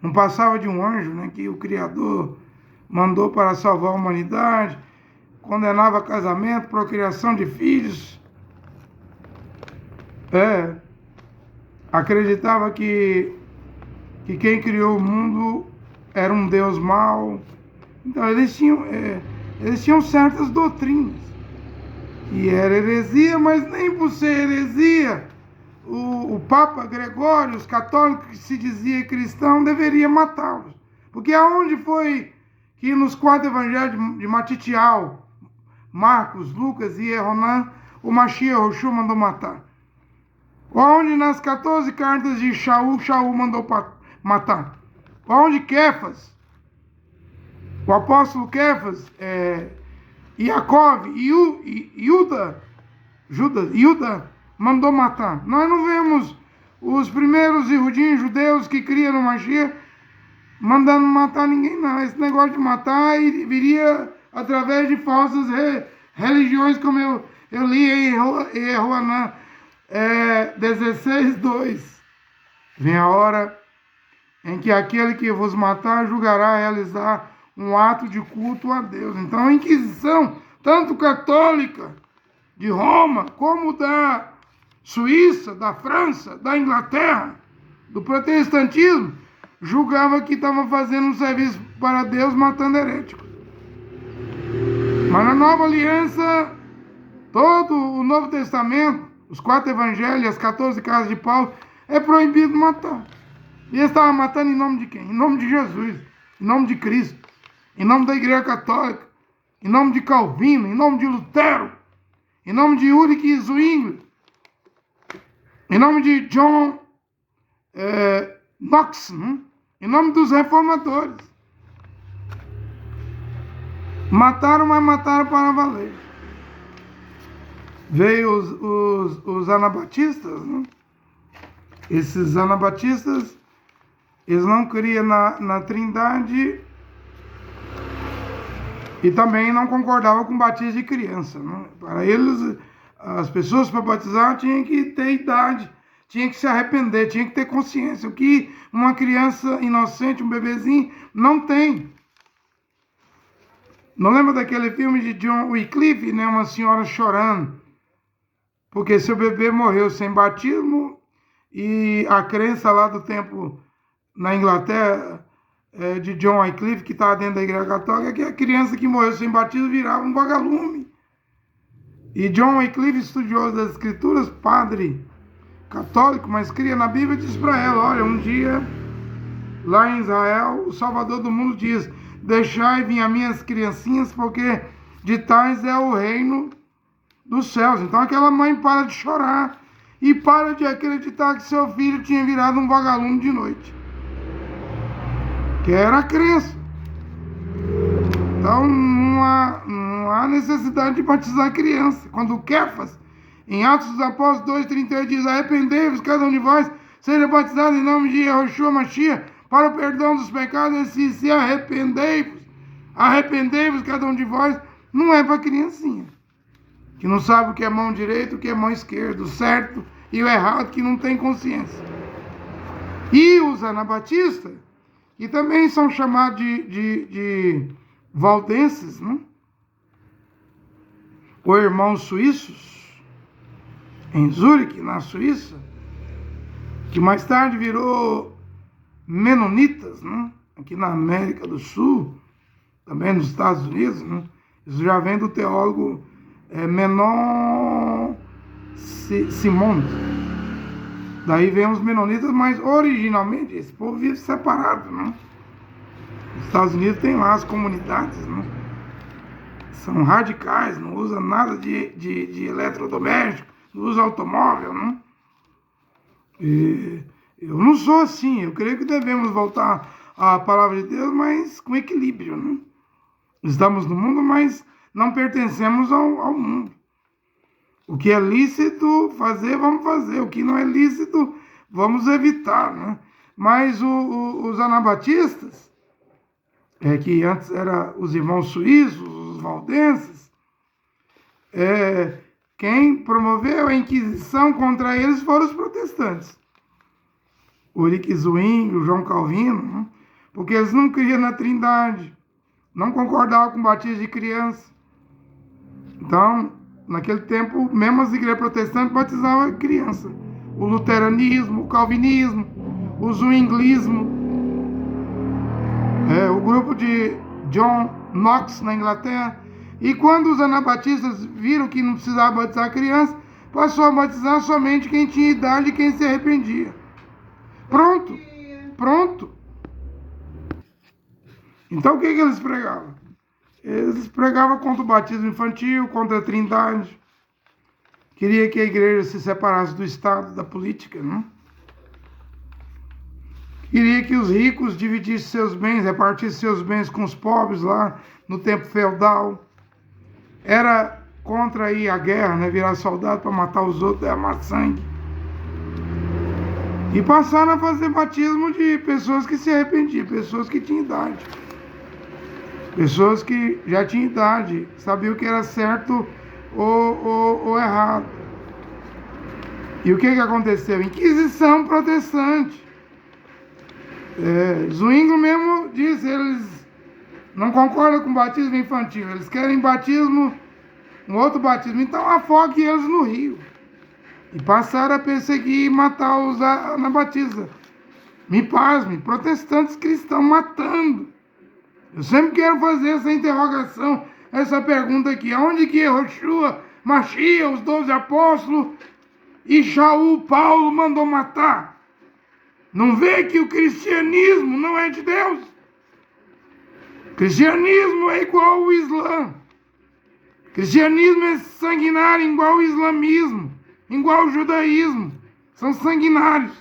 não passava de um anjo, né? Que o Criador mandou para salvar a humanidade, condenava casamento, procriação de filhos. Acreditava que quem criou o mundo era um Deus mau. Então eles tinham certas doutrinas. E era heresia, mas nem por ser heresia, o Papa Gregório, os católicos que se dizia cristão, deveria matá-los. Porque aonde foi que nos 4 evangelhos de Matitial, Marcos, Lucas e Ioanã, o Mashiach Yoshua mandou matar? Onde nas 14 cartas de Shaul mandou matar? Onde Kefas, o apóstolo Kefas, Iacov e Judas mandou matar? Nós não vemos os primeiros judeus que criam no Mashiach mandando matar ninguém, não. Esse negócio de matar viria através de falsas religiões, como eu li em Ioanã 16:2. Vem a hora em que aquele que vos matar julgará realizar um ato de culto a Deus. Então a Inquisição, tanto católica de Roma, como da Suíça, da França, da Inglaterra, do protestantismo, julgava que estava fazendo um serviço para Deus matando heréticos. Mas na Nova Aliança, todo o Novo Testamento, os 4 evangelhos, as 14 casas de Paulo, é proibido matar. E eles estavam matando em nome de quem? Em nome de Jesus, em nome de Cristo, em nome da Igreja Católica, em nome de Calvino, em nome de Lutero, em nome de Ulrich Zwingli, em nome de John Knox, em nome dos reformadores. Mataram, mas mataram para valer. Veio os anabatistas, né? Esses anabatistas, eles não criam na trindade e também não concordavam com o batismo de criança, né? Para eles, as pessoas para batizar tinham que ter idade, tinham que se arrepender, tinham que ter consciência, o que uma criança inocente, um bebezinho, não tem. Não lembra daquele filme de John Wycliffe, né? Uma senhora chorando porque seu bebê morreu sem batismo, e a crença lá do tempo na Inglaterra de John Wycliffe, que estava dentro da Igreja Católica, é que a criança que morreu sem batismo virava um vagalume. E John Wycliffe, estudioso das Escrituras, padre católico, mas cria na Bíblia, diz para ela: olha, um dia lá em Israel, o Salvador do mundo diz: deixai vir as minhas criancinhas, porque de tais é o reino dos céus. Então aquela mãe para de chorar e para de acreditar que seu filho tinha virado um vagalume de noite, que era a crença. Então não há necessidade de batizar a criança. Quando Kefas, em Atos dos Apóstolos 2:38, diz: arrependei-vos, cada um de vós seja batizado em nome de Yoshua Mashiach para o perdão dos pecados, se arrependei-vos cada um de vós, não é para criancinha, que não sabe o que é mão direita, o que é mão esquerda, o certo e o errado, que não tem consciência. E os anabatistas, que também são chamados de valdenses, né? Ou irmãos suíços, em Zurique, na Suíça, que mais tarde virou menonitas, né? Aqui na América do Sul, também nos Estados Unidos, né? Isso já vem do teólogo Menon Simons. Daí vem os menonitas, mas originalmente esse povo vive separado, né? Nos Estados Unidos tem lá as comunidades, né? São radicais, não usa nada de eletrodoméstico, não usa automóvel, né? E eu não sou assim, eu creio que devemos voltar à palavra de Deus, mas com equilíbrio, né? Estamos no mundo, mas não pertencemos ao mundo. O que é lícito fazer, vamos fazer. O que não é lícito, vamos evitar, né? Mas os anabatistas, que antes eram os irmãos suíços, os valdenses, quem promoveu a Inquisição contra eles foram os protestantes. O Ulrich Zwingli, o João Calvino, né? Porque eles não criam na Trindade, não concordavam com o batismo de criança. Então, naquele tempo, mesmo as igrejas protestantes batizavam criança. O luteranismo, o calvinismo, o zwinglismo, o grupo de John Knox na Inglaterra. E quando os anabatistas viram que não precisava batizar criança, passou a batizar somente quem tinha idade e quem se arrependia. Pronto. Então o que eles pregavam? Eles pregavam contra o batismo infantil, contra a Trindade. Queria que a igreja se separasse do Estado, da política, né? Queria que os ricos dividissem seus bens, repartissem seus bens com os pobres lá no tempo feudal. Era contra aí a guerra, né? Virar soldado para matar os outros, derramar sangue. E passaram a fazer batismo de pessoas que se arrependiam, pessoas que tinham idade. Pessoas que já tinham idade, sabiam o que era certo ou errado. E o que aconteceu? Inquisição protestante. Zwingli mesmo disse, eles não concordam com batismo infantil, eles querem batismo, um outro batismo. Então afogue eles no rio. E passaram a perseguir e matar os anabatistas. Me pasme, protestantes cristãos matando. Eu sempre quero fazer essa interrogação, essa pergunta aqui. Aonde que Yeshua, Mashiach, os 12 apóstolos e Shaul, Paulo mandou matar? Não vê que o cristianismo não é de Deus? O cristianismo é igual ao Islã. O cristianismo é sanguinário igual ao islamismo, igual ao judaísmo. São sanguinários.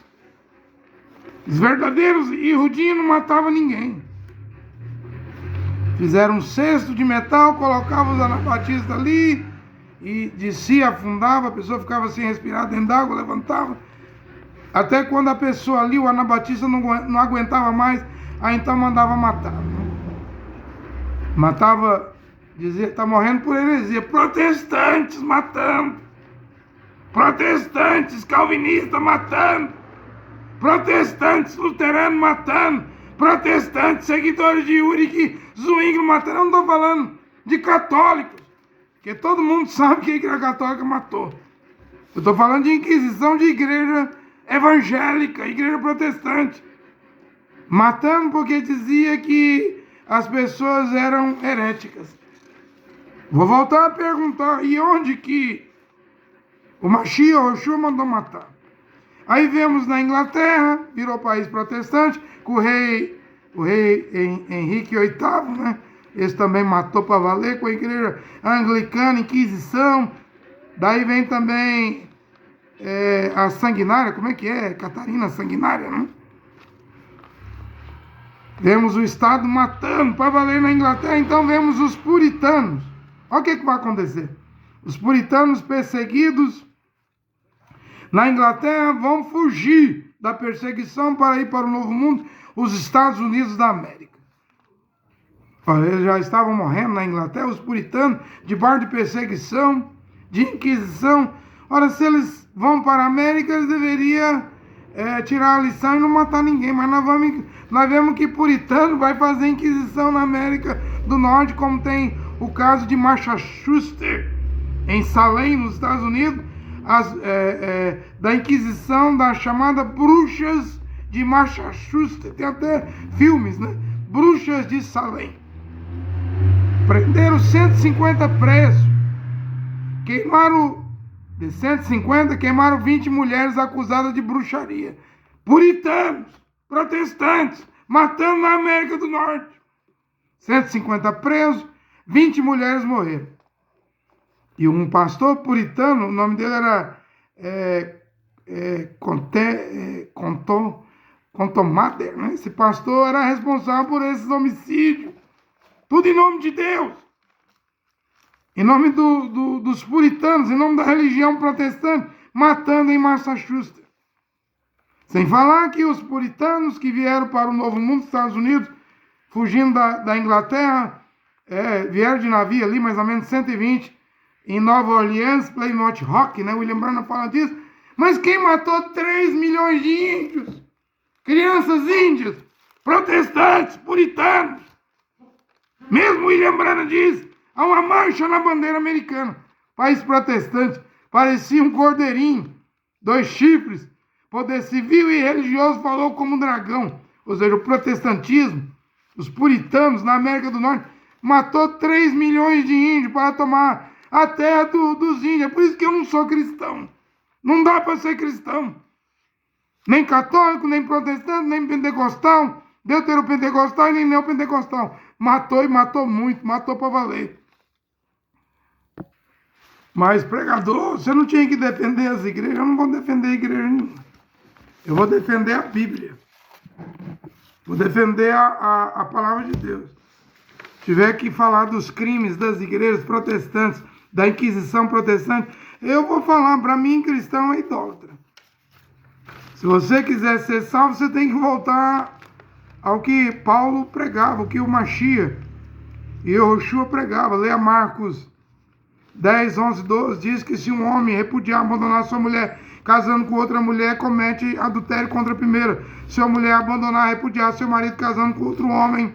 Os verdadeiros Yehudim não matavam ninguém. Fizeram um cesto de metal, colocavam os anabatistas ali e descia, afundava, a pessoa ficava sem respirar dentro d'água, levantava. Até quando a pessoa ali, o anabatista não aguentava mais, aí então mandava matar. Matava, dizia, está morrendo por heresia. Protestantes matando. Protestantes calvinistas matando. Protestantes luteranos matando. Protestantes, seguidores de Ulrich Zwingli matando. Eu não estou falando de católicos, porque todo mundo sabe que a igreja católica matou. Eu estou falando de inquisição de igreja evangélica, igreja protestante. Matando porque dizia que as pessoas eram heréticas. Vou voltar a perguntar, e onde que o Mashiach, o Yeshua, mandou matar? Aí vemos na Inglaterra, virou país protestante, com o rei Henrique VIII, né? Esse também matou para valer, com a igreja anglicana, Inquisição. Daí vem também a sanguinária, como é que é? Catarina Sanguinária, né? Vemos o Estado matando para valer na Inglaterra, então vemos os puritanos. Olha o que vai acontecer. Os puritanos perseguidos na Inglaterra vão fugir da perseguição para ir para o Novo Mundo, os Estados Unidos da América. Eles já estavam morrendo na Inglaterra, os puritanos, debaixo de perseguição, de inquisição. Ora, se eles vão para a América, eles deveriam tirar a lição e não matar ninguém. Mas nós vemos que puritano vai fazer inquisição na América do Norte, como tem o caso de Massachusetts, em Salem, nos Estados Unidos, da inquisição das chamadas bruxas de Massachusetts. Tem até filmes, né? Bruxas de Salem. Prenderam 150 presos. De 150, queimaram 20 mulheres acusadas de bruxaria. Puritanos, protestantes, matando na América do Norte. 150 presos, 20 mulheres morreram. E um pastor puritano, o nome dele era Contomader, né? Esse pastor era responsável por esses homicídios. Tudo em nome de Deus. Em nome dos puritanos, em nome da religião protestante, matando em Massachusetts. Sem falar que os puritanos que vieram para o Novo Mundo, Estados Unidos, fugindo da Inglaterra, vieram de navio ali, mais ou menos 120, em Nova Orleans, Plymouth Rock, né? William Branham fala disso. Mas quem matou 3 milhões de índios? Crianças índias, protestantes, puritanos. Mesmo William Branham diz, há uma mancha na bandeira americana. País protestante, parecia um cordeirinho, 2 chifres. Poder civil e religioso falou como um dragão. Ou seja, o protestantismo, os puritanos na América do Norte, matou 3 milhões de índios para tomar a terra dos índios. É por isso que eu não sou cristão. Não dá para ser cristão. Nem católico, nem protestante, nem pentecostal, deuteropentecostal e nem neopentecostal. Matou e matou muito, matou para valer. Mas, pregador, você não tinha que defender as igrejas. Eu não vou defender a igreja nenhuma. Eu vou defender a Bíblia. Vou defender a palavra de Deus. Se tiver que falar dos crimes das igrejas protestantes, da Inquisição protestante, eu vou falar. Para mim, cristão é idólatra. Se você quiser ser salvo, você tem que voltar ao que Paulo pregava, o que o Mashiach e o Yoshua pregava. Leia Marcos 10, 11, 12, diz que se um homem repudiar, abandonar sua mulher, casando com outra mulher, comete adultério contra a primeira. Se a mulher abandonar, repudiar seu marido, casando com outro homem,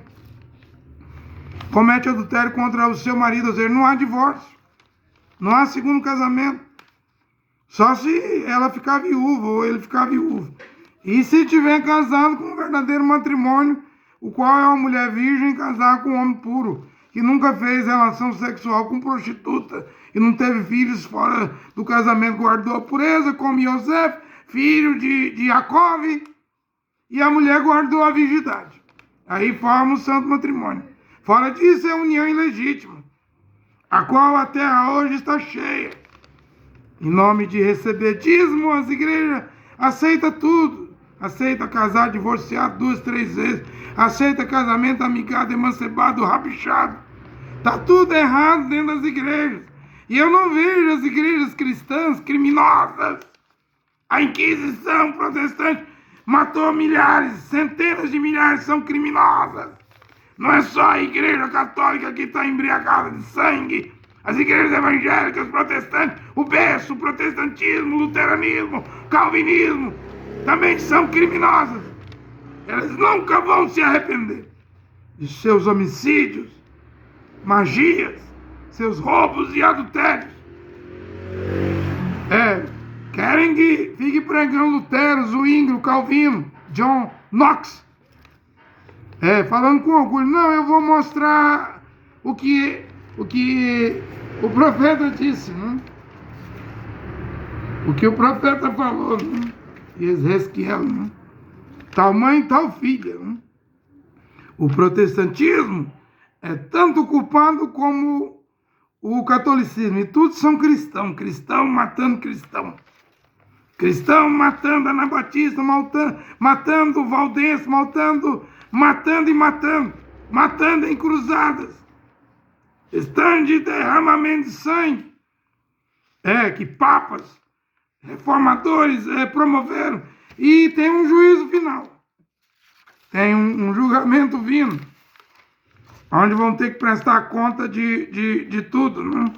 comete adultério contra o seu marido. Ou seja, não há divórcio, não há segundo casamento. Só se ela ficar viúva ou ele ficar viúvo. E se tiver casado com um verdadeiro matrimônio, o qual é uma mulher virgem casada com um homem puro, que nunca fez relação sexual com prostituta e não teve filhos fora do casamento, guardou a pureza, como Yosef, filho de Jacob, e a mulher guardou a virgindade. Aí forma o santo matrimônio. Fora disso é união ilegítima, a qual a terra hoje está cheia. Em nome de receber dízimo, as igrejas aceitam tudo. Aceita casar divorciado 2, 3 vezes. Aceita casamento amigado, emancipado, rabichado. Tá tudo errado dentro das igrejas. E eu não vejo as igrejas cristãs criminosas. A Inquisição protestante matou milhares, centenas de milhares são criminosas. Não é só a igreja católica que está embriagada de sangue. As igrejas evangélicas, protestantes, o berço, o protestantismo, o luteranismo, o calvinismo, também são criminosas. Elas nunca vão se arrepender de seus homicídios, magias, seus roubos e adultérios. Querem que fique pregando Lutero, Zwingli, Calvino, John Knox. Falando com orgulho. Não, eu vou mostrar o que o profeta disse, né? O que o profeta falou, né? Ezequiel, né? Tal mãe, tal filha, né? O protestantismo é tanto culpado como o catolicismo. E todos são cristãos. Cristão matando cristão. Cristão matando Anabatista, matando Valdense, matando e matando. Matando em cruzadas. Estão de derramamento de sangue. Que papas, reformadores promoveram. E tem um juízo final. Tem um julgamento vindo, onde vão ter que prestar conta de tudo, né?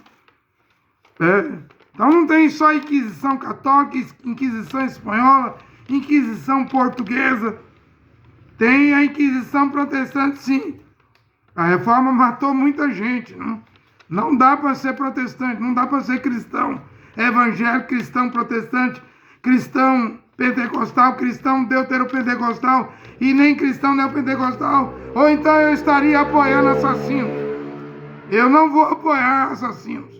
Então não tem só Inquisição Católica, Inquisição Espanhola, Inquisição Portuguesa. Tem a Inquisição Protestante, sim. A Reforma matou muita gente, né? Não dá para ser protestante, não dá para ser cristão evangélico, cristão protestante, cristão pentecostal, cristão deuteropentecostal e nem cristão neopentecostal. Ou então eu estaria apoiando assassinos. Eu não vou apoiar assassinos.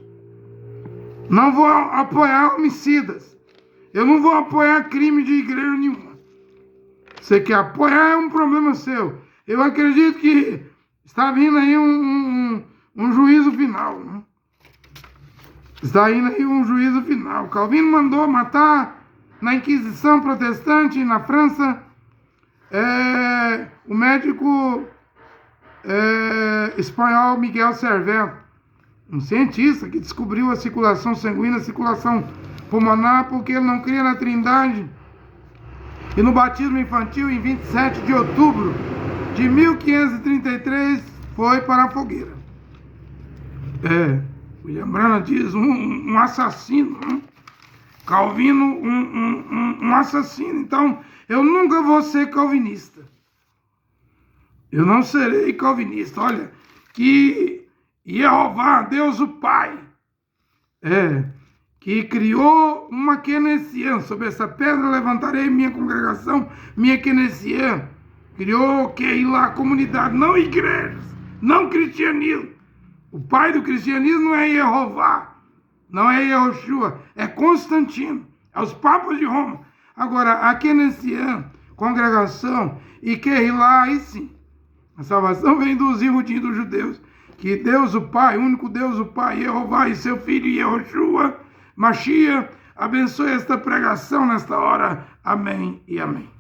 Não vou apoiar homicidas. Eu não vou apoiar crime de igreja nenhuma. Você quer apoiar é um problema seu. Eu acredito que está vindo aí um juízo final, né? Está indo aí um juízo final. Calvino mandou matar na Inquisição Protestante na França o médico espanhol Miguel Servet, um cientista que descobriu a circulação sanguínea, a circulação pulmonar, porque ele não cria na Trindade. E no batismo infantil, em 27 de outubro de 1533, foi para a fogueira. William Branham diz um assassino, né? Calvino, um assassino. Então, eu nunca vou ser calvinista. Eu não serei calvinista. Olha, que Jeová, Deus o Pai, que criou uma keynesiana. Sobre essa pedra levantarei minha congregação, minha keynesiana. Criou a comunidade, não igrejas, não cristianismo. O pai do cristianismo não é Jeová, não é Yehoshua, é Constantino, é os papas de Roma. Agora, a keynesiana, congregação, e Kehilá, aí sim, a salvação vem dos iludidos dos judeus. Que Deus o Pai, único Deus o Pai, Jeová e seu Filho Yehoshua, Mashiach, abençoe esta pregação nesta hora. Amém e amém.